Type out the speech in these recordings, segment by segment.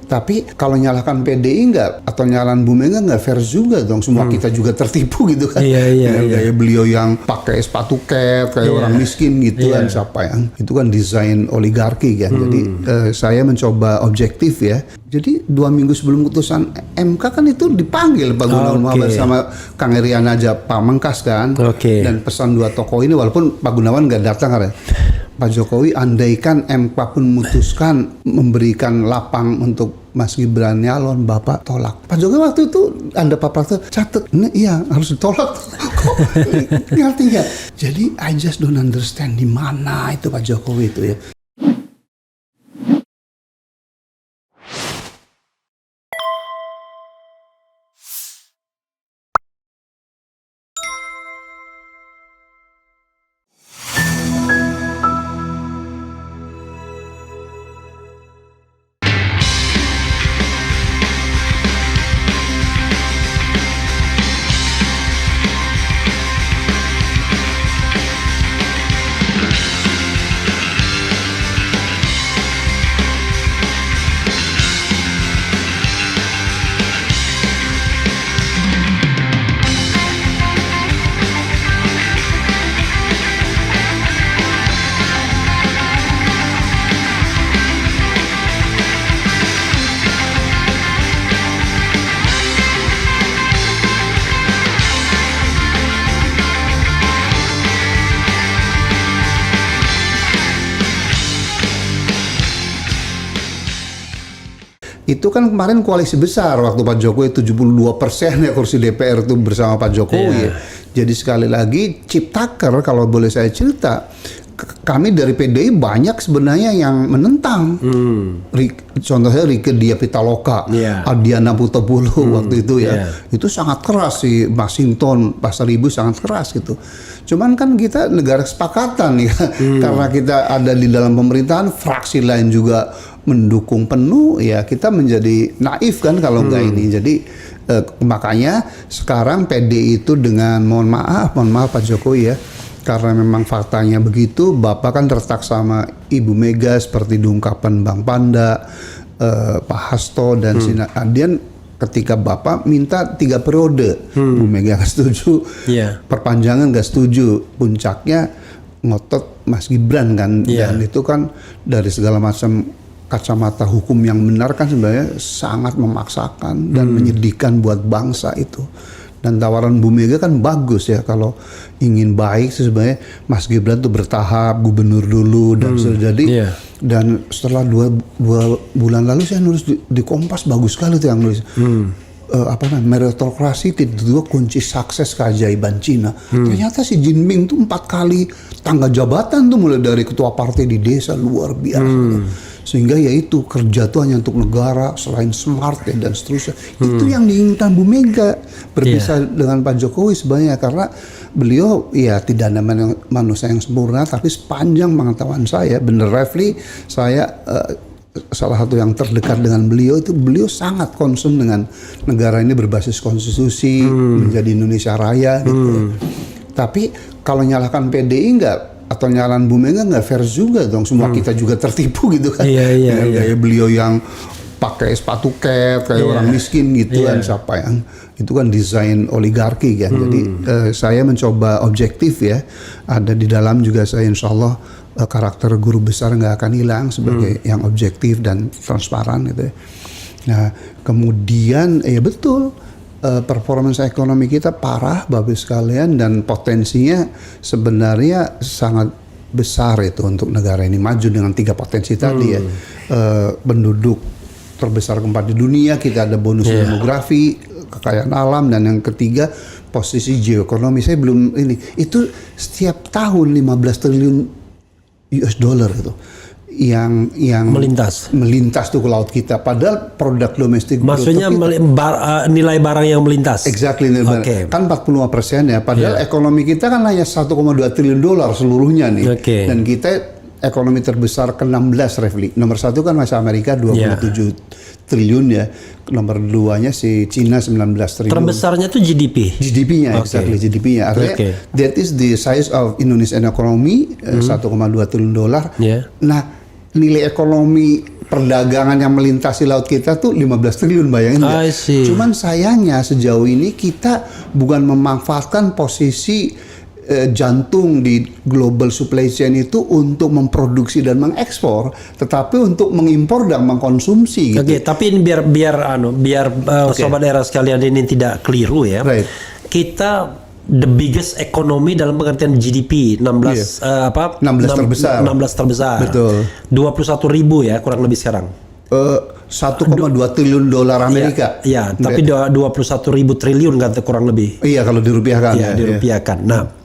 Tapi kalau nyalahkan PDI nggak atau nyalahan Bu Mega nggak fair juga dong. Semua kita juga tertipu gitu kan. Dengan gaya beliau yang pakai sepatu cat kayak orang miskin gitu kan. Siapa yang itu kan desain oligarki kan. Jadi saya mencoba objektif ya. Jadi 2 minggu sebelum putusan MK kan itu dipanggil Pak Gunawan Muhammad sama Kang Erian aja Pamengkas kan. Dan pesan 2 tokoh ini walaupun Pak Gunawan nggak datang kan. Pak Jokowi andaikan MK pun memutuskan memberikan lapang untuk Mas Gibran nyalon, Bapak tolak. Pak Jokowi waktu itu Anda Pak Prasetyo catat, ini iya harus ditolak. Kok ngerti nggak? Jadi I just don't understand di mana itu Pak Jokowi itu ya. Itu kan kemarin koalisi besar waktu Pak Jokowi 72% ya kursi DPR itu bersama Pak Jokowi. Ya. Jadi sekali lagi ciptaker kalau boleh saya cerita, kami dari PDI banyak sebenarnya yang menentang. Contohnya Rieke Diah Pitaloka, Adiana Putapulu waktu itu ya. Itu sangat keras sih, Masinton, Pasar Ibu sangat keras gitu. Cuman kan kita negara kesepakatan ya. Karena kita ada di dalam pemerintahan, fraksi lain juga mendukung penuh, ya kita menjadi naif kan kalau enggak ini. Jadi makanya sekarang PDI itu dengan mohon maaf Pak Jokowi ya, karena memang faktanya begitu, Bapak kan tertak sama Ibu Mega seperti diungkapkan Bang Panda, Pak Hasto dan Sina Adian ketika Bapak minta 3 periode, Bu Mega nggak setuju, perpanjangan nggak setuju, puncaknya ngotot Mas Gibran kan, dan itu kan dari segala macam kacamata hukum yang benar kan sebenarnya sangat memaksakan dan menyedihkan buat bangsa itu. Dan tawaran Bu Mega kan bagus ya, kalau ingin baik sebenarnya Mas Gibran tuh bertahap gubernur dulu dan sudah jadi. Dan setelah dua bulan lalu saya nulis di Kompas, bagus sekali tuh yang nulis. Meritokrasi itu kunci sukses keajaiban Cina. Ternyata si Jinping tuh 4 kali tangga jabatan tuh, mulai dari ketua partai di desa, luar biasa. Sehingga ya itu kerja tuh hanya untuk negara selain smart ya, dan seterusnya. Itu yang diinginkan Bu Mega, berbeda dengan Pak Jokowi sebenarnya, karena beliau ya tidak ada manusia yang sempurna, tapi sepanjang pengetahuan saya, bener Refli, saya salah satu yang terdekat dengan beliau itu, beliau sangat concern dengan negara ini berbasis konstitusi, menjadi Indonesia Raya gitu. Tapi kalau nyalahkan PDI nggak atau nyalahan Bu Mega nggak fair juga dong. Semua kita juga tertipu gitu kan. Dengan gaya beliau yang pakai sepatu cat kayak orang miskin gitu kan. Siapa yang itu kan desain oligarki kan. Jadi saya mencoba objektif ya. Ada di dalam juga saya insya Allah karakter guru besar nggak akan hilang sebagai yang objektif dan transparan gitu ya. Nah kemudian ya betul, performance ekonomi kita parah Bapak sekalian, dan potensinya sebenarnya sangat besar itu untuk negara ini maju dengan 3 potensi tadi ya. Penduduk terbesar keempat di dunia, kita ada bonus demografi, kekayaan alam, dan yang ketiga posisi geoekonomi. Saya belum ini, itu setiap tahun 15 triliun US dollar itu yang melintas tuh ke laut kita, padahal produk domestik maksudnya nilai barang yang melintas. Exactly, kan 45% ya, padahal ekonomi kita kan hanya 1,2 triliun dolar seluruhnya nih. Dan kita ekonomi terbesar ke-16 Refli. Nomor 1 kan masih Amerika 27 triliun ya. Nomor 2-nya si Cina 19 triliun. Terbesarnya tuh GDP-nya, exactly GDP-nya. Artinya that is the size of Indonesian economy, 1,2 triliun dolar. Nah, nilai ekonomi perdagangan yang melintasi laut kita tuh 15 triliun, bayangin nggak? I see. Cuman sayangnya sejauh ini kita bukan memanfaatkan posisi jantung di global supply chain itu untuk memproduksi dan mengekspor, tetapi untuk mengimpor dan mengkonsumsi gitu. Oke, tapi ini biar sobat era sekalian ini tidak keliru ya. Right. Kita the biggest economy dalam pengertian GDP 16 16 terbesar. 16 terbesar. Betul. 21.000 ya kurang lebih sekarang. 1,2 triliun dolar Amerika. Iya, tapi 21.000 triliun kan kurang lebih. Iya, kalau dirupiahkan. Iya, dirupiahkan. Nah,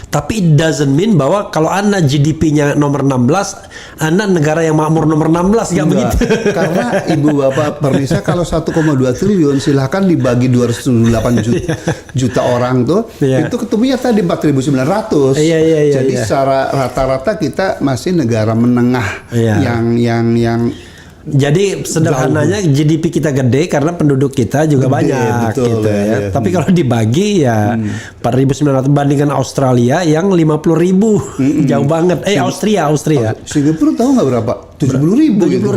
tapi it doesn't mean bahwa kalau Anda GDP-nya nomor 16, Anda negara yang makmur nomor 16, nggak begitu. Karena Ibu Bapak Permisa, kalau 1,2 triliun silahkan dibagi 208 juta orang tuh, itu ketemunya tadi 4.900. Jadi secara rata-rata kita masih negara menengah yang jadi sederhananya GDP kita gede karena penduduk kita juga banyak, betul, gitu ya. Tapi kalau dibagi ya 4.900 bandingkan Australia yang 50.000, jauh banget. Austria. Singapura tahu nggak berapa? 70.000 gitu.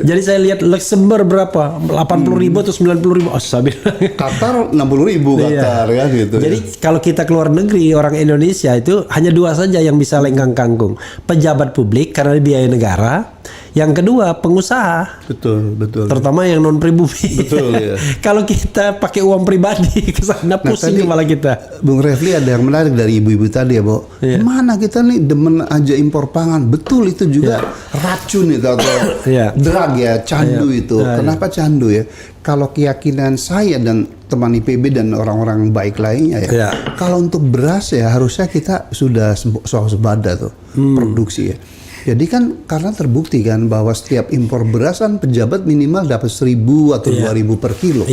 Jadi saya lihat Luxembourg berapa? 80.000 atau 90.000? Qatar 60.000 Qatar ya gitu. Jadi kalau kita keluar negeri, orang Indonesia itu hanya dua saja yang bisa lenggang kangkung. Pejabat publik karena biaya negara. Yang kedua pengusaha, betul. Terutama yang non pribumi. Betul ya. Kalau kita pakai uang pribadi ke sana pusing kepala kita. Bung Refli, ada yang menarik dari ibu-ibu tadi ya, Bo. Mana kita nih demen aja impor pangan. Betul, itu juga racun itu atau drug ya, candu itu. Kenapa candu ya? Kalau keyakinan saya dan teman IPB dan orang-orang baik lainnya ya, kalau untuk beras ya harusnya kita sudah swasembada tuh produksi ya. Jadi kan karena terbukti kan bahwa setiap impor beras kan pejabat minimal dapat 1.000 atau 2.000 per kilo.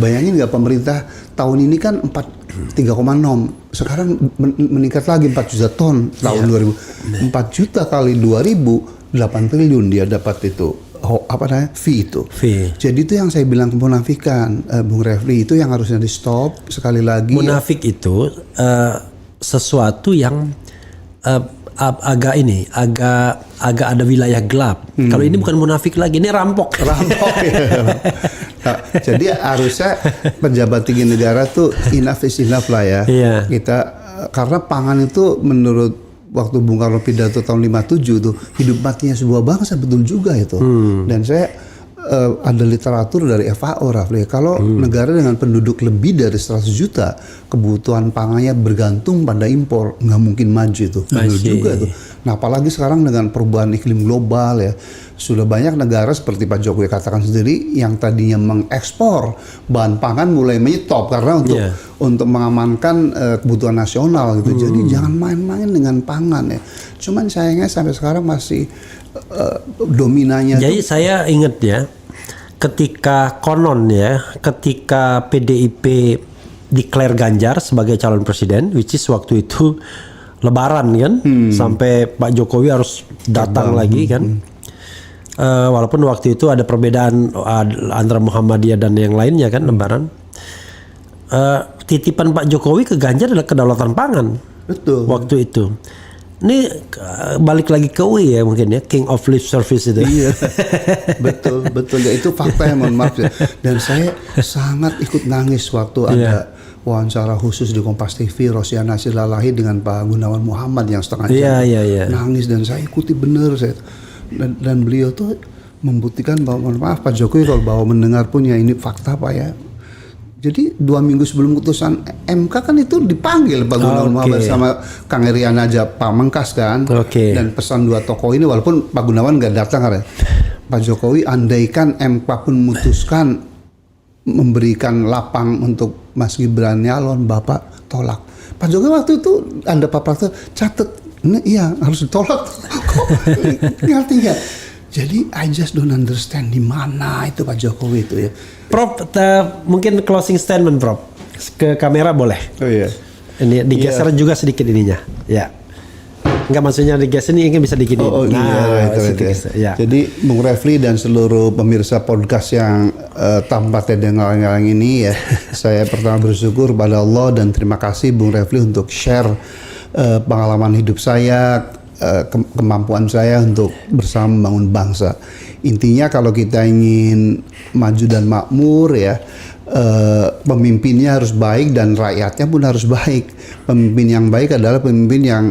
Bayangin nggak, pemerintah tahun ini kan 3,6, sekarang meningkat lagi 4 juta ton tahun 2000. 4 juta kali 2.000, 8 triliun dia dapat itu. Fee itu. Jadi itu yang saya bilang kemunafikan, Bung Refli, itu yang harusnya di stop sekali lagi. Munafik itu sesuatu yang agak ada wilayah gelap. Kalau ini bukan munafik lagi, ini rampok. Ya. Nah, jadi harusnya pejabat tinggi negara tuh enough is enough lah ya. Kita karena pangan itu menurut waktu Bung Karno pidato tahun 57 tuh hidup matinya sebuah bangsa, betul juga itu. Dan saya ada literatur dari FAO, Rafli. Kalau negara dengan penduduk lebih dari 100 juta, kebutuhan pangannya bergantung pada impor, nggak mungkin maju itu. Benar juga itu. Nah, apalagi sekarang dengan perubahan iklim global ya, sudah banyak negara seperti Pak Jokowi katakan sendiri yang tadinya mengekspor bahan pangan mulai menyetop karena untuk mengamankan kebutuhan nasional gitu. Jadi jangan main-main dengan pangan ya. Cuman sayangnya sampai sekarang masih dominannya. Jadi saya ingat ya, ketika PDIP declare Ganjar sebagai calon presiden, which is waktu itu Lebaran kan, sampai Pak Jokowi harus datang lagi kan. Walaupun waktu itu ada perbedaan antara Muhammadiyah dan yang lainnya kan, Lebaran. Titipan Pak Jokowi ke Ganjar adalah kedaulatan pangan. Betul. Waktu itu. Ini balik lagi ke UI ya mungkin ya, King of Lip Service itu. Iya, betul ya, itu fakta ya, mohon maaf ya. Dan saya sangat ikut nangis waktu ada wawancara khusus di Kompas TV Rosiana Silalahi dengan Pak Gunawan Muhammad yang setengah jam. Nangis, dan saya ikuti bener dan beliau tuh membuktikan bahwa, mohon maaf Pak Jokowi kalau bahwa mendengar pun ya ini fakta Pak ya. Jadi 2 minggu sebelum putusan MK kan itu dipanggil Pak Gunawan Muhammad sama Kang Eriana aja Pamengkas kan. Dan pesan 2 tokoh ini, walaupun Pak Gunawan nggak datang kan, Pak Jokowi andaikan MK pun memutuskan memberikan lapang untuk Mas Gibran nyalon, Bapak tolak. Pak Jokowi waktu itu ada Pak Prasetyo catat, iya harus ditolak. Kok ngerti nggak? Jadi I just don't understand di mana itu Pak Jokowi itu ya. Prof, mungkin closing statement Prof. Ke kamera boleh? Oh iya. Ini digeser juga sedikit ininya. Ya. Enggak, maksudnya digeser ini mungkin bisa dikit. Iya. Jadi Bung Refli dan seluruh pemirsa podcast yang tanpa ngalang-ngalang ini ya, saya pertama bersyukur pada Allah dan terima kasih Bung Refli untuk share pengalaman hidup saya, kemampuan saya untuk bersama membangun bangsa. Intinya kalau kita ingin maju dan makmur ya, pemimpinnya harus baik dan rakyatnya pun harus baik. Pemimpin yang baik adalah pemimpin yang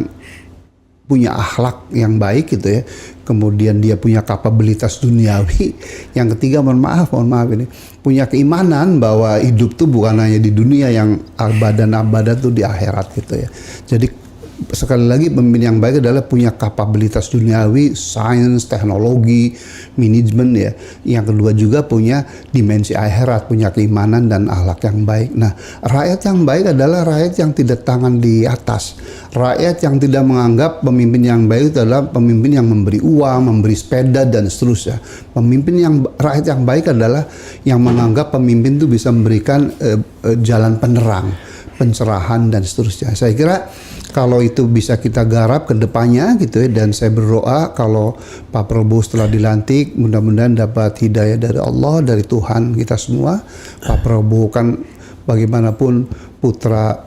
punya akhlak yang baik gitu ya. Kemudian dia punya kapabilitas duniawi. Yang ketiga, mohon maaf ini, punya keimanan bahwa hidup tuh bukan hanya di dunia, yang abadan tuh di akhirat gitu ya. Jadi sekali lagi, pemimpin yang baik adalah punya kapabilitas duniawi, sains, teknologi, manajemen ya. Yang kedua juga punya dimensi akhirat, punya keimanan dan akhlak yang baik. Nah, rakyat yang baik adalah rakyat yang tidak tangan di atas. Rakyat yang tidak menganggap pemimpin yang baik itu adalah pemimpin yang memberi uang, memberi sepeda dan seterusnya. Rakyat yang baik adalah yang menganggap pemimpin itu bisa memberikan jalan penerang, pencerahan dan seterusnya. Saya kira kalau itu bisa kita garap ke depannya gitu ya, dan saya berdoa kalau Pak Prabowo setelah dilantik mudah-mudahan dapat hidayah dari Allah, dari Tuhan kita semua. Pak Prabowo kan bagaimanapun putra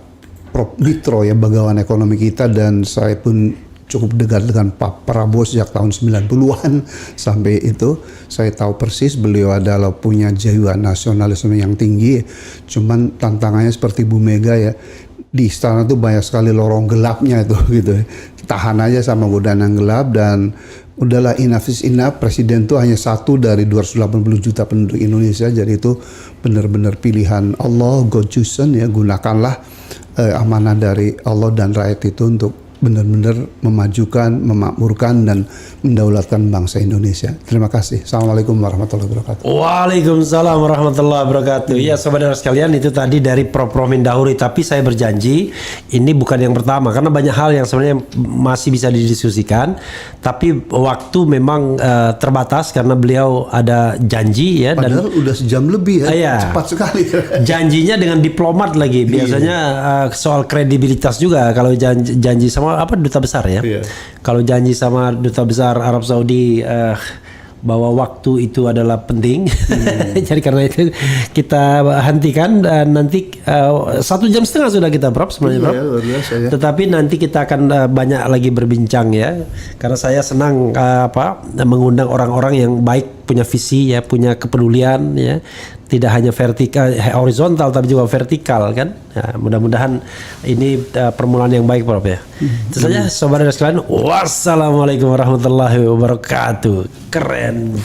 Prof. Mitro ya, bagawan ekonomi kita, dan saya pun cukup dekat dengan Pak Prabowo sejak tahun 90-an sampai itu. Saya tahu persis beliau adalah punya jiwa nasionalisme yang tinggi. Cuman tantangannya seperti Bu Mega ya, di istana tuh banyak sekali lorong gelapnya itu gitu ya. Tahan aja sama godaan yang gelap, dan udahlah, enough is enough. Presiden tuh hanya satu dari 280 juta penduduk Indonesia, jadi itu benar-benar pilihan Allah, God chosen ya. Gunakanlah amanah dari Allah dan rakyat itu untuk benar-benar memajukan, memakmurkan, dan mendaulatkan bangsa Indonesia. Terima kasih. Assalamualaikum warahmatullahi wabarakatuh. Waalaikumsalam warahmatullahi wabarakatuh. Ya, saudara sekalian, itu tadi dari Prof. Romin Dahuri. Tapi saya berjanji ini bukan yang pertama, karena banyak hal yang sebenarnya masih bisa didiskusikan. Tapi waktu memang terbatas karena beliau ada janji ya. Padahal dan udah sejam lebih ya, iya, cepat sekali. Janjinya dengan diplomat lagi. Biasanya soal kredibilitas juga kalau janji sama apa, duta besar ya. Iya. Kalau janji sama duta besar Arab Saudi bahwa waktu itu adalah penting, jadi karena itu kita hentikan, nanti 1,5 jam sudah kita, Prof, sebenarnya, Prof. Luar biasa, ya. Tetapi nanti kita akan banyak lagi berbincang ya, karena saya senang mengundang orang-orang yang baik, punya visi ya, punya kepedulian ya, tidak hanya vertikal, horizontal, tapi juga vertikal kan. Ya, mudah-mudahan ini permulaan yang baik, Prof ya. Itu saja, saudara sekalian. Wassalamualaikum warahmatullahi wabarakatuh. Keren.